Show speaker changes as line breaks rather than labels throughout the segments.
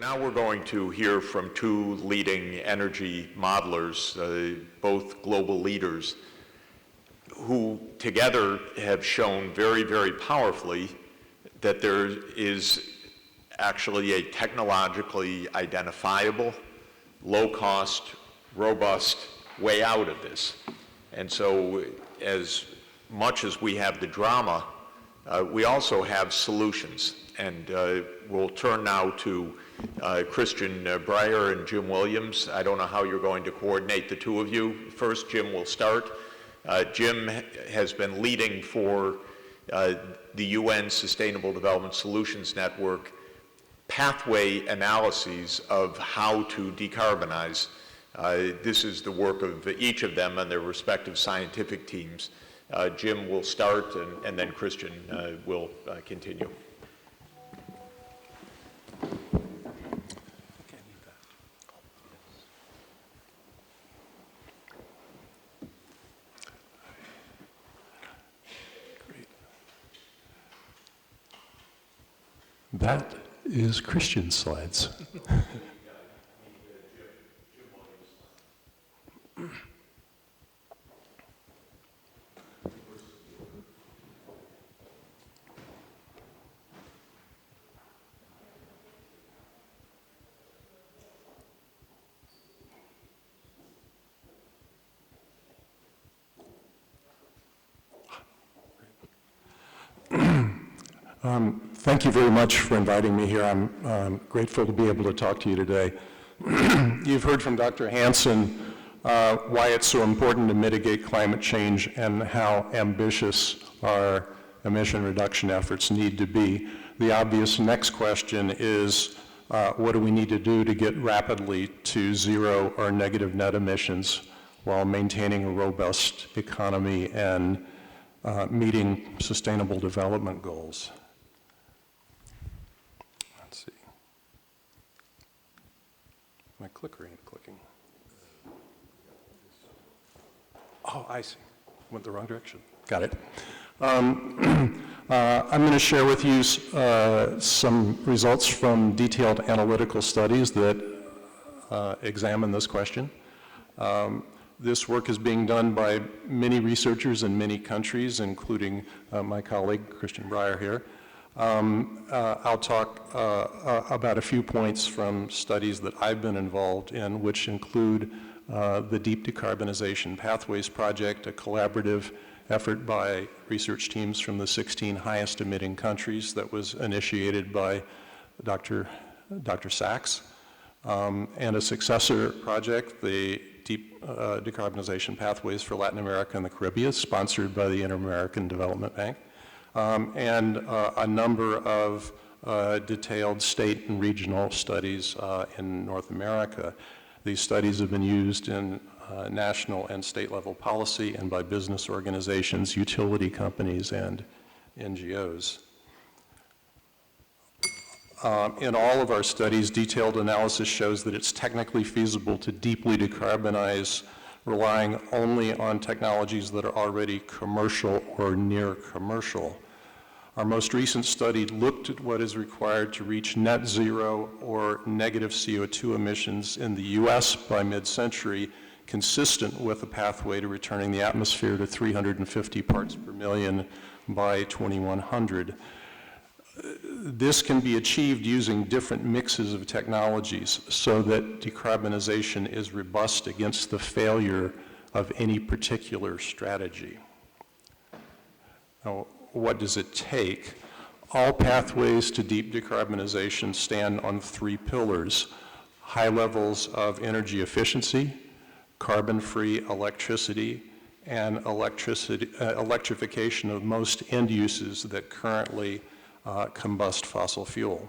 now we're going to hear from two leading energy modelers, both global leaders, who together have shown very, very powerfully that there is actually a technologically identifiable, low-cost, robust way out of this. And so as much as we have the drama, we also have solutions. And we'll turn now to Christian Breyer and Jim Williams. I don't know how you're going to coordinate the two of you. First, Jim will start. Jim has been leading for the UN Sustainable Development Solutions Network pathway analyses of how to decarbonize. This is the work of each of them and their respective scientific teams. Jim will start, and then Christian will continue.
That is Christian's slides. Thank you very much for inviting me here. I'm grateful to be able to talk to you today. You've heard from Dr. Hansen why it's so important to mitigate climate change and how ambitious our emission reduction efforts need to be. The obvious next question is, what do we need to do to get rapidly to zero or negative net emissions while maintaining a robust economy and meeting sustainable development goals? Let's see. My clicker ain't clicking. Oh, I see. Went the wrong direction. Got it. I'm going to share with you some results from detailed analytical studies that examine this question. This work is being done by many researchers in many countries, including my colleague, Christian Breyer here. I'll talk about a few points from studies that I've been involved in, which include the Deep Decarbonization Pathways Project, a collaborative effort by research teams from the 16 highest emitting countries that was initiated by Dr. Sachs, and a successor project, the Deep Decarbonization Pathways for Latin America and the Caribbean, sponsored by the Inter-American Development Bank, and a number of detailed state and regional studies in North America. These studies have been used in national and state level policy and by business organizations, utility companies, and NGOs. In all of our studies, detailed analysis shows that it's technically feasible to deeply decarbonize, relying only on technologies that are already commercial or near commercial. Our most recent study looked at what is required to reach net zero or negative CO2 emissions in the US by mid-century, consistent with a pathway to returning the atmosphere to 350 parts per million by 2100. This can be achieved using different mixes of technologies so that decarbonization is robust against the failure of any particular strategy. Now, what does it take? All pathways to deep decarbonization stand on three pillars: high levels of energy efficiency, carbon-free electricity, and electrification of most end uses that currently combust fossil fuel.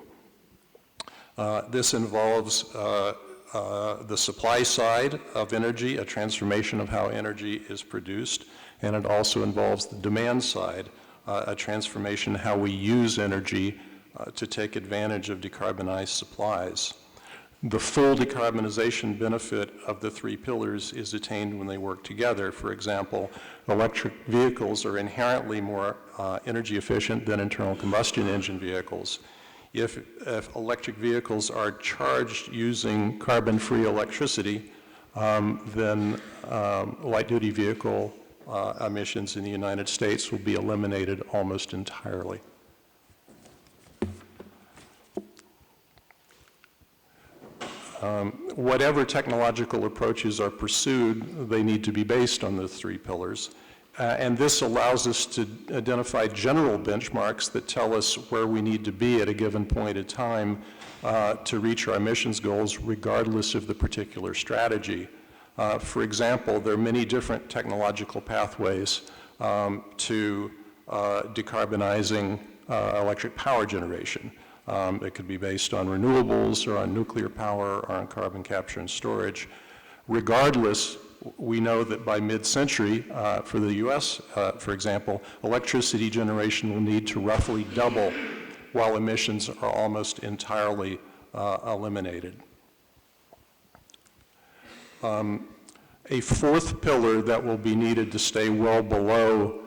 This involves the supply side of energy, a transformation of how energy is produced, and it also involves the demand side, a transformation how we use energy to take advantage of decarbonized supplies. The full decarbonization benefit of the three pillars is attained when they work together. For example, electric vehicles are inherently more energy efficient than internal combustion engine vehicles. If electric vehicles are charged using carbon-free electricity, then light-duty vehicle emissions in the United States will be eliminated almost entirely. Whatever technological approaches are pursued, they need to be based on the three pillars. And this allows us to identify general benchmarks that tell us where we need to be at a given point in time to reach our emissions goals, regardless of the particular strategy. For example, there are many different technological pathways to decarbonizing electric power generation. It could be based on renewables or on nuclear power or on carbon capture and storage. Regardless, we know that by mid-century, for the US, for example, electricity generation will need to roughly double while emissions are almost entirely eliminated. A fourth pillar that will be needed to stay well below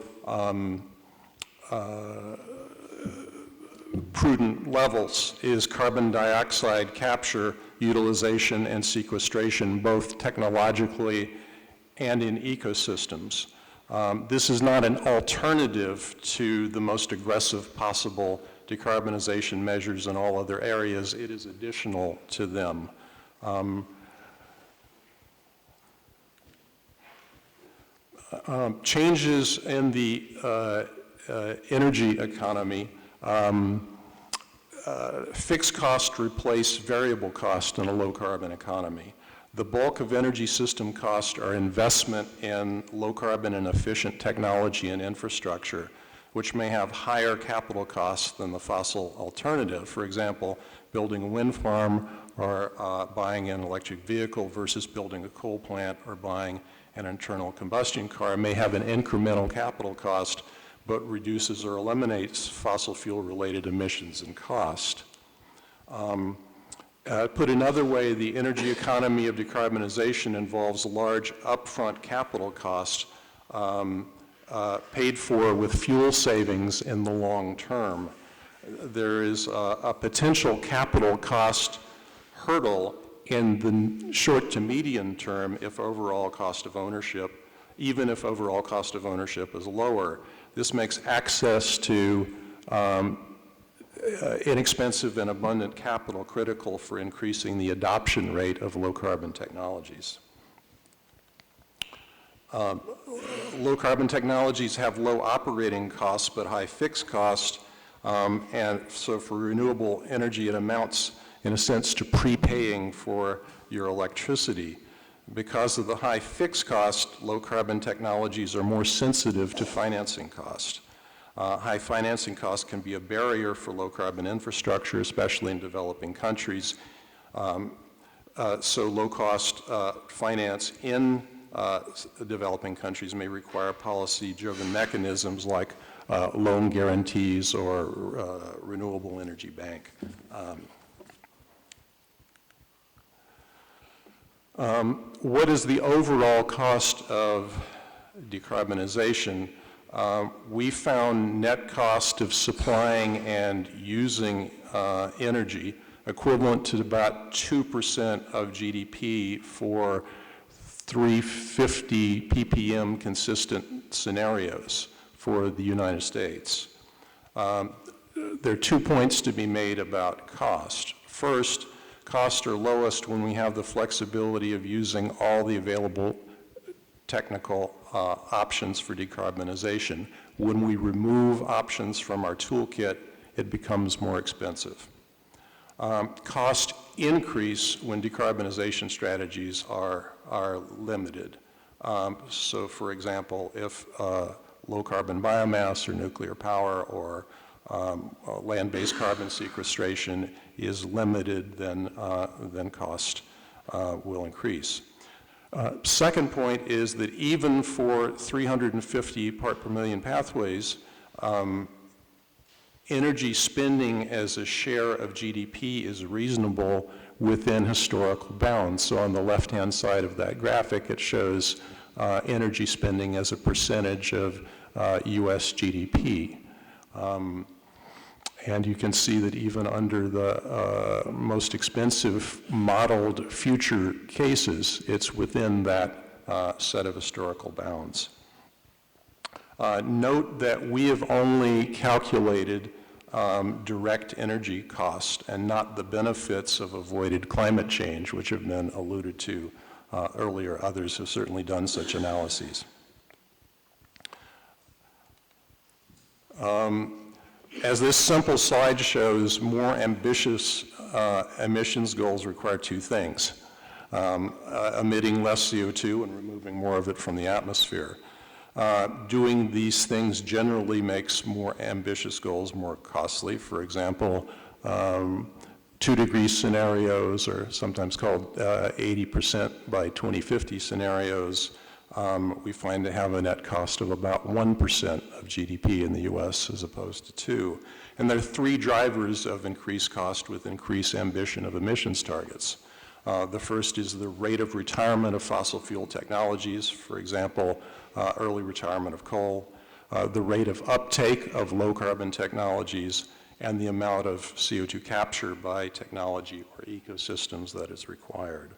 prudent levels is carbon dioxide capture, utilization, and sequestration, both technologically and in ecosystems. This is not an alternative to the most aggressive possible decarbonization measures in all other areas. It is additional to them. Changes in the energy economy, fixed cost replace variable cost in a low carbon economy. The bulk of energy system costs are investment in low carbon and efficient technology and infrastructure, which may have higher capital costs than the fossil alternative. For example, building a wind farm or buying an electric vehicle versus building a coal plant or buying an internal combustion car may have an incremental capital cost, but reduces or eliminates fossil fuel-related emissions and cost. Put another way, the energy economy of decarbonization involves large upfront capital costs paid for with fuel savings in the long term. There is a potential capital cost hurdle in the short to medium term if overall cost of ownership, even if overall cost of ownership is lower. This makes access to inexpensive and abundant capital critical for increasing the adoption rate of low carbon technologies. Low carbon technologies have low operating costs but high fixed costs, and so for renewable energy it amounts in a sense to prepaying for your electricity. Because of the high fixed cost, low carbon technologies are more sensitive to financing cost. High financing costs can be a barrier for low carbon infrastructure, especially in developing countries. So low cost finance in developing countries may require policy-driven mechanisms like loan guarantees or renewable energy bank. What is the overall cost of decarbonization? We found net cost of supplying and using energy equivalent to about 2% of GDP for 350 ppm consistent scenarios for the United States. There are 2 points to be made about cost. First, costs are lowest when we have the flexibility of using all the available technical options for decarbonization. When we remove options from our toolkit, it becomes more expensive. Costs increase when decarbonization strategies are limited. So for example, if low carbon biomass or nuclear power or land-based carbon sequestration is limited, then cost will increase. Second point is that even for 350 part per million pathways, energy spending as a share of GDP is reasonable within historical bounds. So on the left-hand side of that graphic, it shows energy spending as a percentage of US GDP. And you can see that even under the most expensive modeled future cases, it's within that set of historical bounds. Note that we have only calculated direct energy cost and not the benefits of avoided climate change, which have been alluded to earlier. Others have certainly done such analyses. As this simple slide shows, more ambitious emissions goals require two things: emitting less CO2 and removing more of it from the atmosphere. Doing these things generally makes more ambitious goals more costly. For example, 2-degree scenarios, or sometimes called 80% by 2050 scenarios, we find to have a net cost of about 1% of GDP in the US as opposed to 2%. And there are three drivers of increased cost with increased ambition of emissions targets. The first is the rate of retirement of fossil fuel technologies, for example, early retirement of coal, the rate of uptake of low carbon technologies, and the amount of CO2 capture by technology or ecosystems that is required.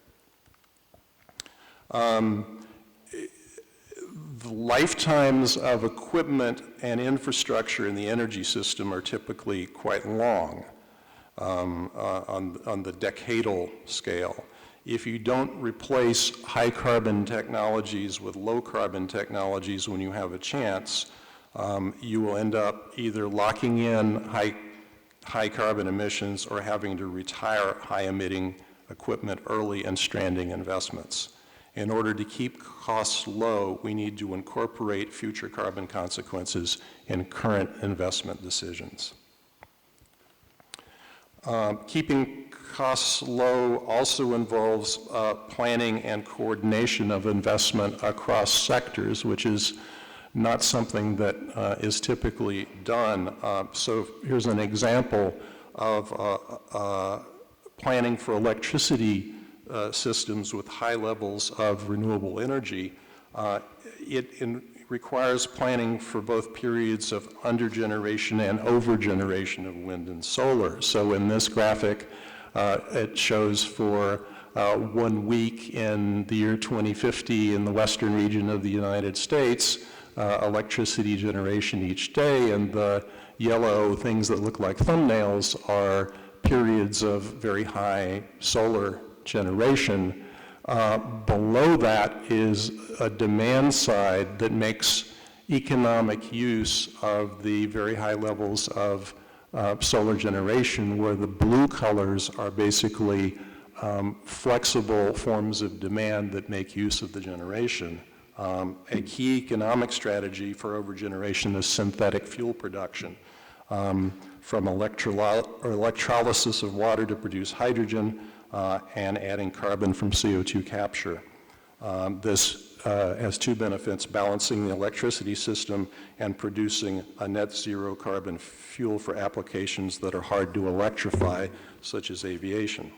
The lifetimes of equipment and infrastructure in the energy system are typically quite long on the decadal scale. If you don't replace high carbon technologies with low carbon technologies when you have a chance, you will end up either locking in high carbon emissions or having to retire high emitting equipment early and stranding investments. In order to keep costs low, we need to incorporate future carbon consequences in current investment decisions. Keeping costs low also involves planning and coordination of investment across sectors, which is not something that is typically done. So here's an example of planning for electricity systems with high levels of renewable energy. It requires planning for both periods of under-generation and over-generation of wind and solar. So in this graphic, it shows for 1 week in the year 2050 in the western region of the United States, electricity generation each day, and the yellow things that look like thumbnails are periods of very high solar generation. Below that is a demand side that makes economic use of the very high levels of solar generation, where the blue colors are basically flexible forms of demand that make use of the generation. A key economic strategy for overgeneration is synthetic fuel production, from electrolysis of water to produce hydrogen, and adding carbon from CO2 capture. This has two benefits: balancing the electricity system and producing a net zero carbon fuel for applications that are hard to electrify, such as aviation.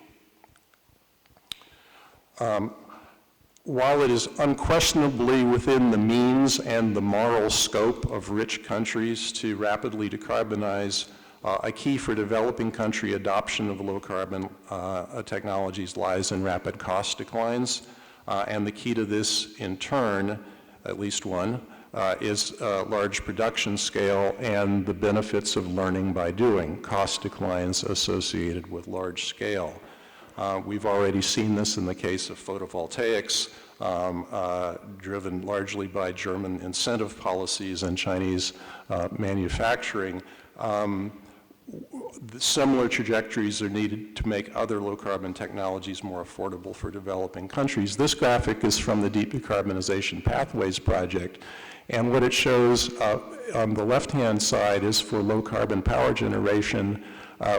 While it is unquestionably within the means and the moral scope of rich countries to rapidly decarbonize, a key for developing country adoption of low carbon technologies lies in rapid cost declines. And the key to this, in turn, at least one, is large production scale and the benefits of learning by doing, cost declines associated with large scale. We've already seen this in the case of photovoltaics, driven largely by German incentive policies and Chinese manufacturing. Similar trajectories are needed to make other low-carbon technologies more affordable for developing countries. This graphic is from the Deep Decarbonization Pathways Project, and what it shows on the left-hand side is for low-carbon power generation.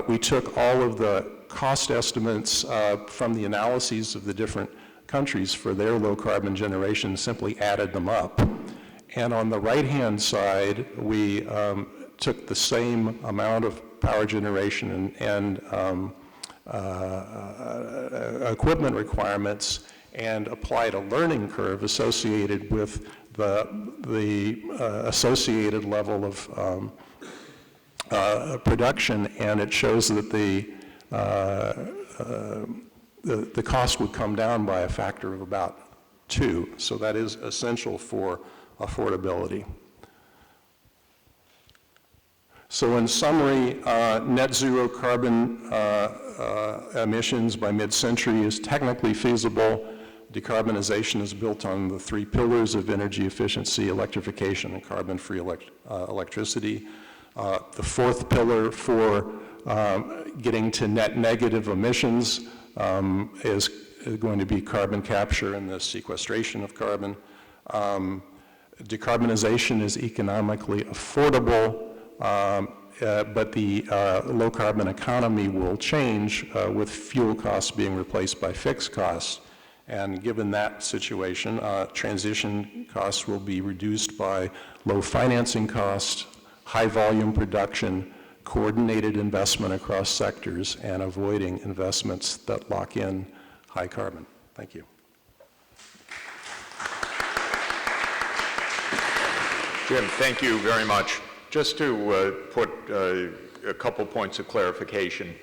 We took all of the cost estimates from the analyses of the different countries for their low-carbon generation, simply added them up. And on the right-hand side, we took the same amount of power generation and equipment requirements and applied a learning curve associated with the associated level production, and it shows that the cost would come down by a factor of about 2. So that is essential for affordability. So in summary, net zero carbon emissions by mid-century is technically feasible. Decarbonization is built on the 3 pillars of energy efficiency, electrification, and carbon-free electricity. The 4th pillar for getting to net negative emissions is going to be carbon capture and the sequestration of carbon. Decarbonization is economically affordable, but the low-carbon economy will change with fuel costs being replaced by fixed costs. And given that situation, transition costs will be reduced by low financing costs, high volume production, coordinated investment across sectors, and avoiding investments that lock in high carbon. Thank you.
Jim, thank you very much. Just to put a couple points of clarification,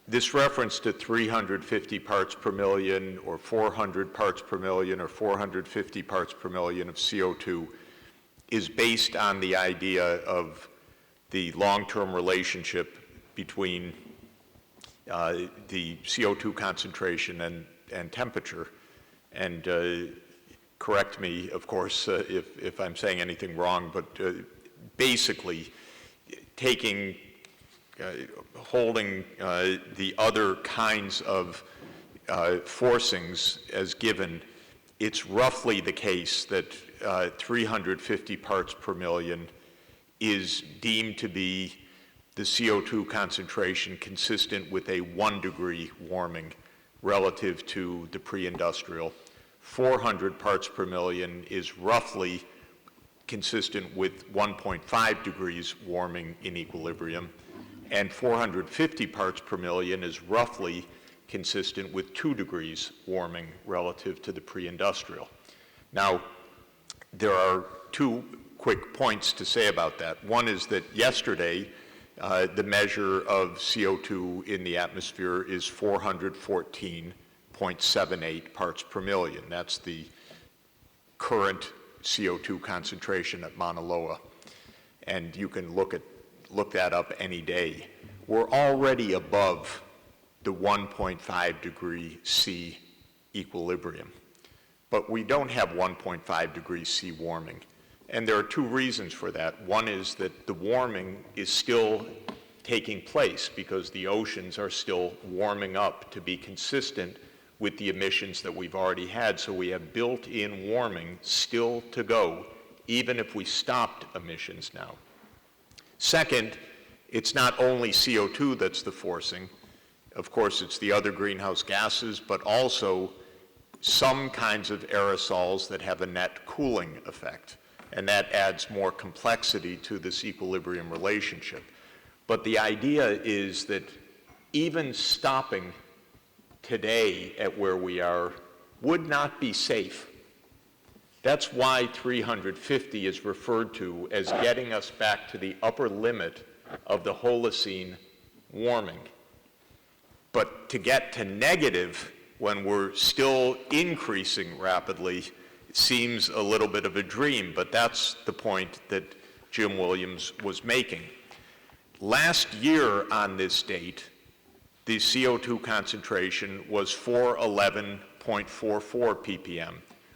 this reference to 350 parts per million or 400 parts per million or 450 parts per million of CO2 is based on the idea of the long-term relationship between the CO2 concentration and temperature. And correct me, of course, if I'm saying anything wrong, but basically taking holding the other kinds of forcings as given, it's roughly the case that 350 parts per million is deemed to be the CO2 concentration consistent with a 1 degree warming relative to the pre-industrial. 400 parts per million is roughly consistent with 1.5 degrees warming in equilibrium, and 450 parts per million is roughly consistent with 2 degrees warming relative to the pre-industrial. Now, there are 2 quick points to say about that. One is that yesterday, the measure of CO2 in the atmosphere is 414.78 parts per million. That's the current CO2 concentration at Mauna Loa. And you can look that up any day. We're already above the 1.5 degree C equilibrium. But we don't have 1.5 degrees C warming. And there are 2 reasons for that. One is that the warming is still taking place because the oceans are still warming up to be consistent with the emissions that we've already had. So we have built-in warming still to go, even if we stopped emissions now. Second, it's not only CO2 that's the forcing. Of course, it's the other greenhouse gases, but also some kinds of aerosols that have a net cooling effect. And that adds more complexity to this equilibrium relationship. But the idea is that even stopping today at where we are would not be safe. That's why 350 is referred to as getting us back to the upper limit of the Holocene warming. But to get to negative when we're still increasing rapidly seems a little bit of a dream, but that's the point that Jim Williams was making. Last year on this date, the CO2 concentration was 411.44 ppm.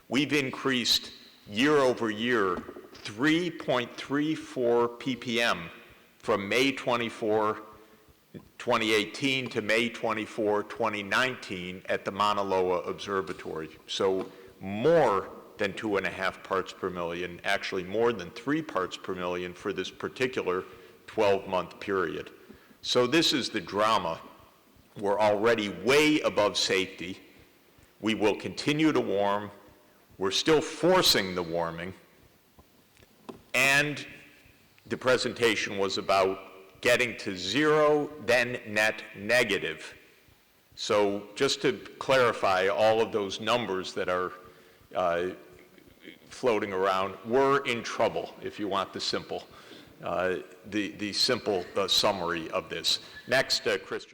We've increased year over year 3.34 ppm from May 24, 2018 to May 24, 2019 at the Mauna Loa Observatory. So more than 2.5 parts per million, actually more than 3 parts per million for this particular 12-month period. So this is the drama. We're already way above safety. We will continue to warm. We're still forcing the warming. And the presentation was about getting to 0, then net negative. So just to clarify all of those numbers that are floating around, we're in trouble, if you want the simple the simple summary of this. Next, Christian.